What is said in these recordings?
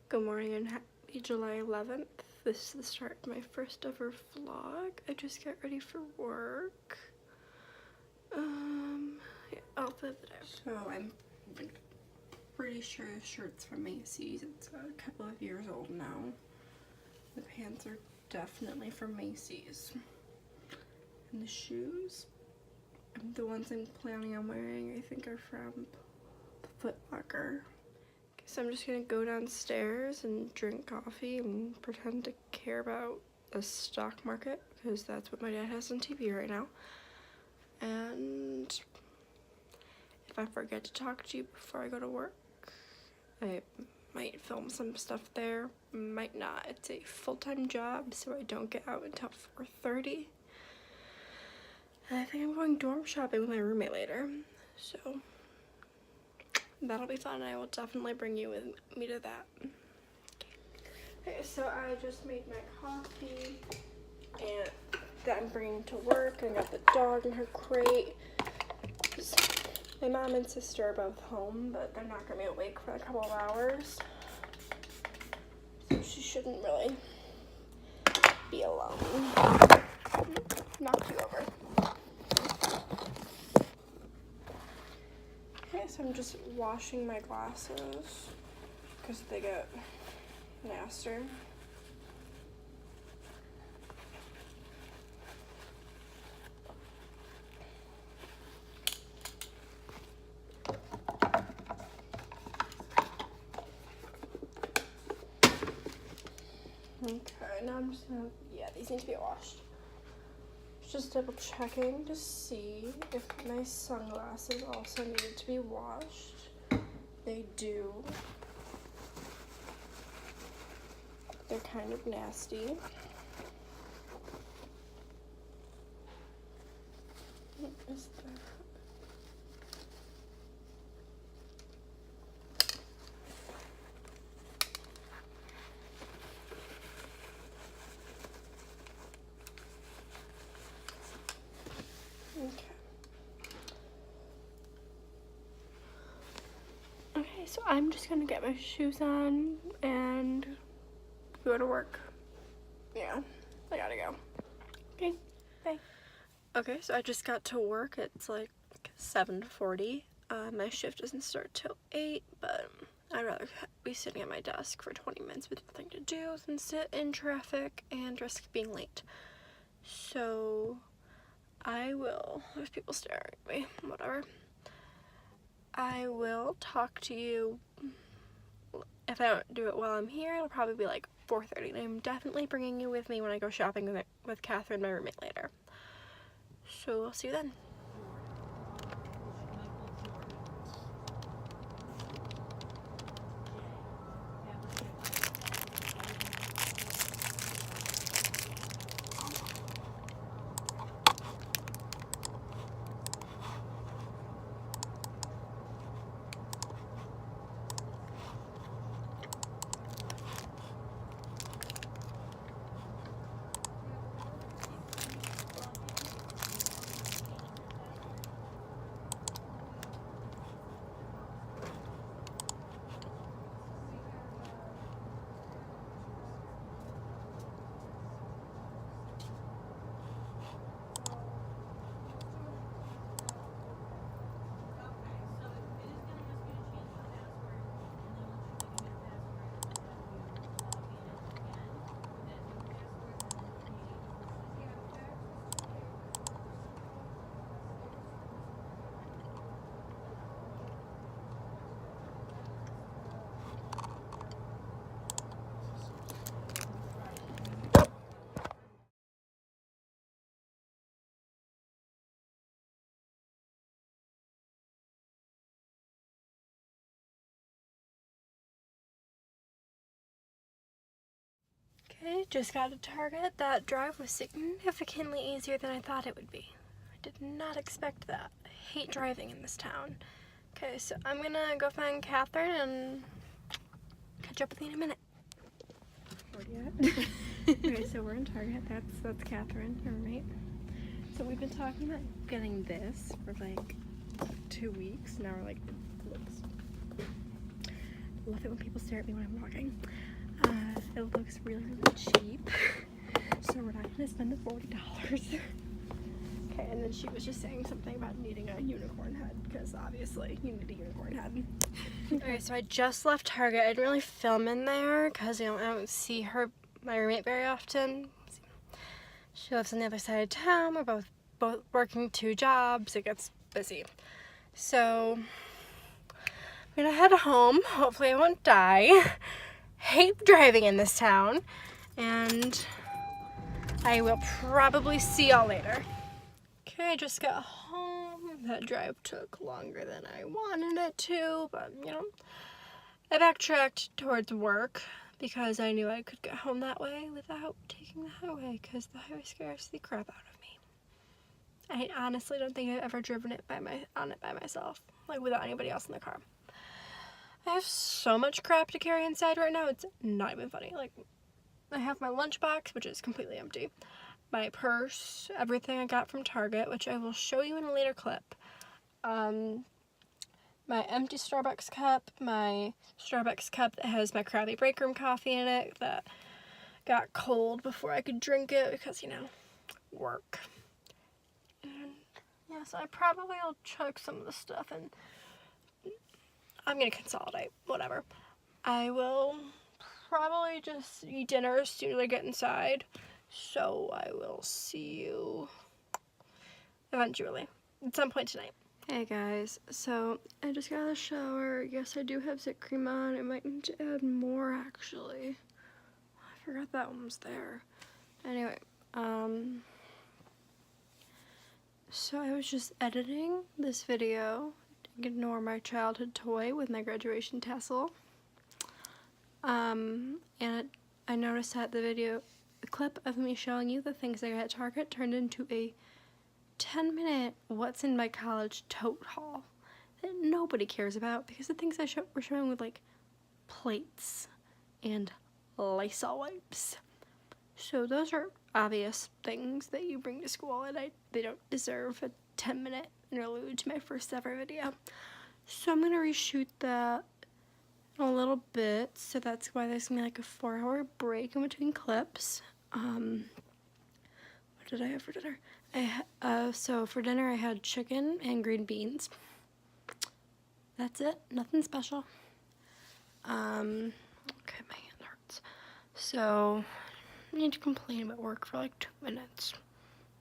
Good morning and happy July 11th. This is the start of my first ever vlog. I just got ready for work. Yeah, I'll put it out. So I'm pretty sure the shirt's from Macy's. It's a couple of years old now. The pants are definitely from Macy's. And the shoes, the ones I'm planning on wearing, I think are from Foot Locker. So I'm just gonna go downstairs and drink coffee and pretend to care about the stock market because that's what my dad has on TV right now. And if I forget to talk to you before I go to work, I might film some stuff there, might not. It's a full-time job, so I don't get out until 4:30. And I think I'm going dorm shopping with my roommate later, so that'll be fun. I will definitely bring you with me to that. Okay, so I just made my coffee and that I'm bringing to work. I got the dog in her crate. My mom and sister are both home, but they're not gonna be awake for a couple of hours, so she shouldn't really be alone. Knocked you over. Okay, so I'm just washing my glasses because they get nasty. Okay, now I'm just gonna, yeah, these need to be washed. Just double checking to see if my sunglasses also needed to be washed. They do. They're kind of nasty. What is that? Okay, so I'm just gonna get my shoes on and go to work. Yeah, I gotta go. Okay, bye. Okay, so I just got to work. It's like 7:40. My shift doesn't start till 8, but I'd rather be sitting at my desk for 20 minutes with nothing to do than sit in traffic and risk being late. So I will, there's people staring at me, whatever. I will talk to you. If I don't do it while I'm here, it'll probably be like 4:30. And I'm definitely bringing you with me when I go shopping with Catherine, my roommate, later. So I'll see you then. Okay, just got to Target. That drive was significantly easier than I thought it would be. I did not expect that. I hate driving in this town. Okay, so I'm gonna go find Catherine and catch up with you in a minute. Okay, so we're in Target. That's Catherine, her roommate. So we've been talking about getting this for like 2 weeks. Now we're like, looks. love it when people stare at me when I'm walking. It looks really, really cheap. So we're not gonna spend the $40. Okay, and then she was just saying something about needing a unicorn head, because obviously you need a unicorn head. Okay, so I just left Target. I didn't really film in there because I don't see my roommate very often. She lives on the other side of town. We're both working 2 jobs. It gets busy. So I'm gonna head home. Hopefully I won't die. Hate driving in this town. And I will probably see y'all later. Okay, I just got home. That drive took longer than I wanted it to, but you know, I backtracked towards work because I knew I could get home that way without taking the highway, because the highway scares the crap out of me. I honestly don't think I've ever driven it by myself, like without anybody else in the car. I have so much crap to carry inside right now, it's not even funny. Like, I have my lunchbox, which is completely empty. My purse, everything I got from Target, which I will show you in a later clip. My empty Starbucks cup, my Starbucks cup that has my Crowley Break Room coffee in it that got cold before I could drink it because, you know, work. And yeah, so I probably will chug some of the stuff and I'm gonna consolidate, whatever. I will probably just eat dinner as soon as I get inside. So I will see you eventually, at some point tonight. Hey guys, so I just got out of the shower. Yes, I do have zit cream on. I might need to add more actually. I forgot that one was there. Anyway, so I was just editing this video. Ignore my childhood toy with my graduation tassel. And I noticed that the clip of me showing you the things I got at Target turned into a 10-minute what's in my college tote haul that nobody cares about, because the things I were showing with like plates and Lysol wipes. So those are obvious things that you bring to school, and they don't deserve a 10-minute interlude to my first ever video. So I'm gonna reshoot that in a little bit, so that's why there's gonna be like a 4-hour break in between clips. What did I have for dinner? So for dinner I had chicken and green beans. That's it, nothing special. Okay, my hand hurts. So I need to complain about work for like 2 minutes.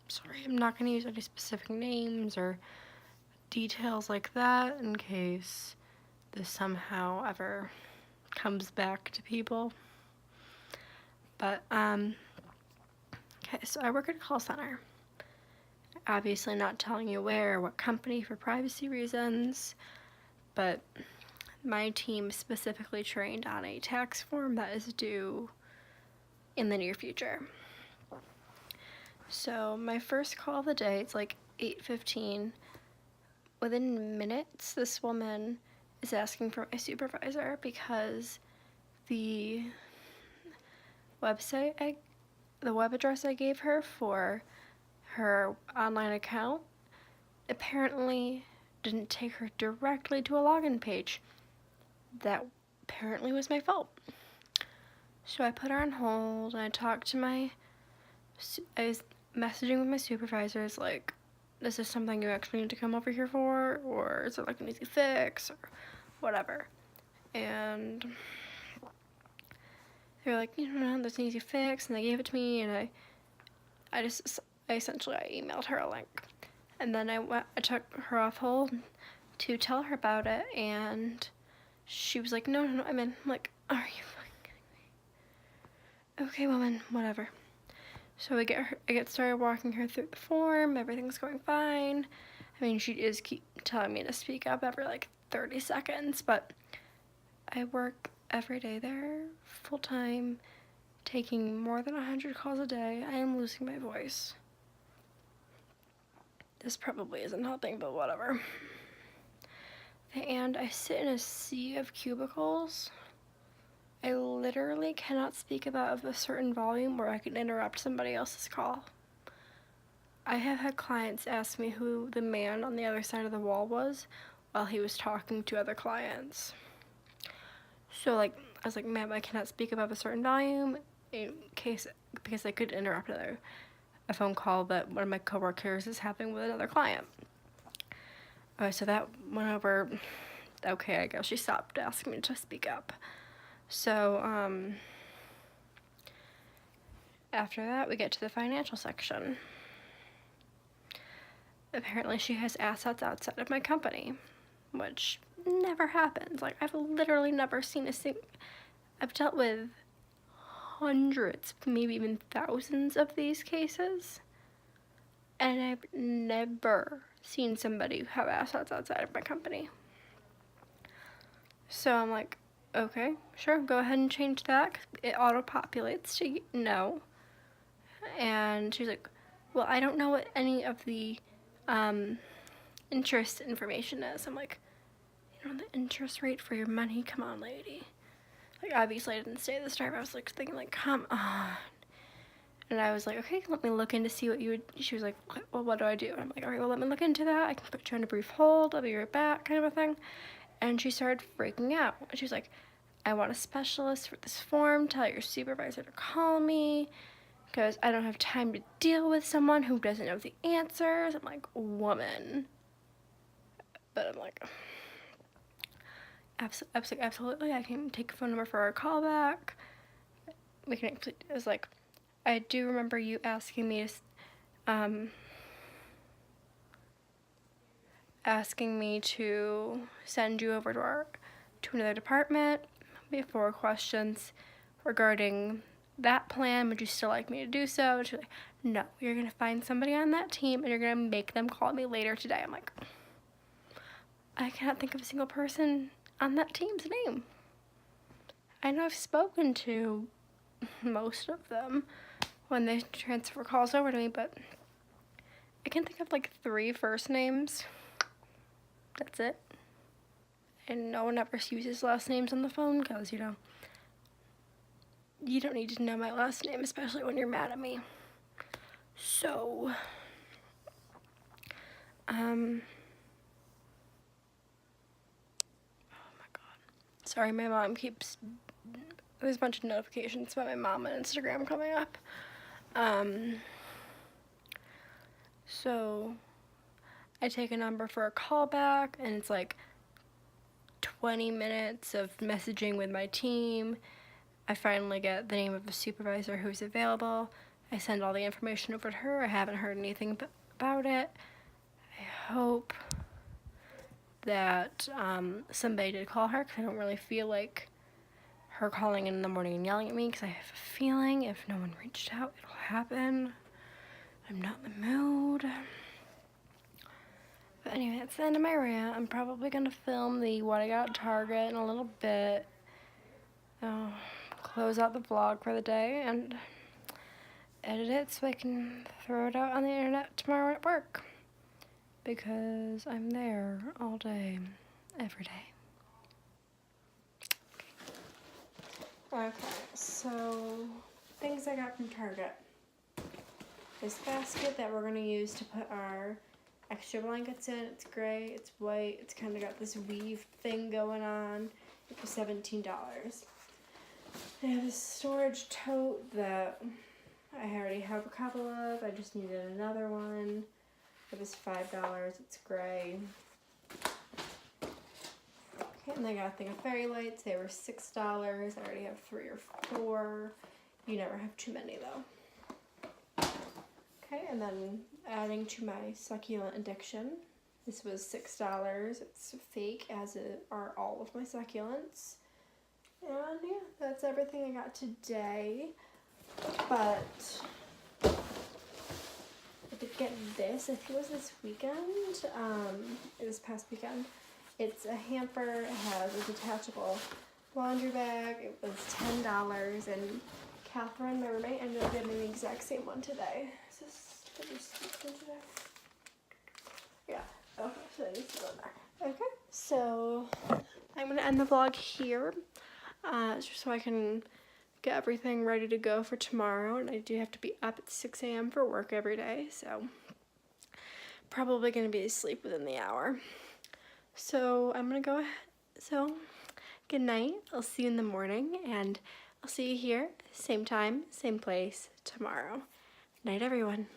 Sorry, I'm not gonna use any specific names or details like that in case this somehow ever comes back to people. But, okay, so I work at a call center. Obviously not telling you where or what company for privacy reasons, but my team specifically trained on a tax form that is due in the near future. So my first call of the day, it's like 8:15. Within minutes, this woman is asking for my supervisor because the web address I gave her for her online account apparently didn't take her directly to a login page. That apparently was my fault. So I put her on hold and I was messaging with my supervisors like, is this something you actually need to come over here for, or is it like an easy fix or whatever? And they were like, you know, there's an easy fix, and they gave it to me, and I essentially emailed her a link, and then I took her off hold to tell her about it, and she was like, no, I'm in. I'm like, are you fucking kidding me? Okay, woman, whatever. So I get started walking her through the form. Everything's going fine. I mean, she is keep telling me to speak up every like 30 seconds, but I work every day there, full time, taking more than 100 calls a day. I am losing my voice. This probably isn't helping, but whatever. And I sit in a sea of cubicles. I literally cannot speak above a certain volume where I can interrupt somebody else's call. I have had clients ask me who the man on the other side of the wall was while he was talking to other clients. So like I was like, ma'am, I cannot speak above a certain volume in case, because I could interrupt a phone call that one of my coworkers is having with another client. So that went over okay. I guess she stopped asking me to speak up. So after that, we get to the financial section. Apparently she has assets outside of my company, which never happens. Like, I've literally never seen I've dealt with hundreds, maybe even thousands of these cases, and I've never seen somebody have assets outside of my company. So I'm like, okay, sure, go ahead and change that. It auto-populates to no. And she's like, well, I don't know what any of the interest information is. I'm like, you know, the interest rate for your money? Come on, lady. Like, obviously I didn't say this to her. I was like thinking, like, come on. And I was like, okay, let me look in to see what you would. She was like, well, what do I do? And I'm like, all right, well, let me look into that. I can put you on a brief hold. I'll be right back, kind of a thing. And she started freaking out. She was like, I want a specialist for this form. Tell your supervisor to call me, because I don't have time to deal with someone who doesn't know the answers. I'm like, woman. But I'm like, absolutely, I can take a phone number for our callback. We can. It was like, I do remember you asking me to send you over to another department. We have 4 questions regarding that plan. Would you still like me to do so? And she's like, no, you're gonna find somebody on that team and you're gonna make them call me later today. I'm like, I cannot think of a single person on that team's name. I know I've spoken to most of them when they transfer calls over to me, but I can think of like 3 first names. That's it. And no one ever uses last names on the phone because, you know, you don't need to know my last name, especially when you're mad at me. So, oh my God. Sorry, my mom keeps, there's a bunch of notifications about my mom on Instagram coming up. So I take a number for a callback, and it's like 20 minutes of messaging with my team. I finally get the name of a supervisor who's available. I send all the information over to her. I haven't heard anything about it. I hope that somebody did call her, because I don't really feel like her calling in the morning and yelling at me, because I have a feeling if no one reached out, it'll happen. I'm not in the mood. But anyway, that's the end of my rant. I'm probably going to film the what I got at Target in a little bit. I'll close out the vlog for the day and edit it so I can throw it out on the internet tomorrow at work, because I'm there all day, every day. Okay, so things I got from Target. This basket that we're going to use to put our extra blankets in. It's gray, it's white, it's kind of got this weave thing going on. It was $17. I have a storage tote that I already have a couple of. I just needed another one. It was $5. It's gray. Okay, and I got a thing of fairy lights. They were $6. I already have 3 or 4. You never have too many though. Okay, and then adding to my succulent addiction. This was $6. It's fake, as are all of my succulents. And yeah, that's everything I got today. But I did get this. I think it was this weekend. This past weekend. It's a hamper. It has a detachable laundry bag. It was $10, and Catherine, my roommate, ended up getting the exact same one today. Is this today? Yeah. Okay, so it needs to go there. Okay, so I'm gonna end the vlog here, just so I can get everything ready to go for tomorrow. And I do have to be up at 6 a.m. for work every day, so probably gonna be asleep within the hour. So I'm gonna go ahead. So good night. I'll see you in the morning, and I'll see you here, same time, same place, tomorrow. Night, everyone.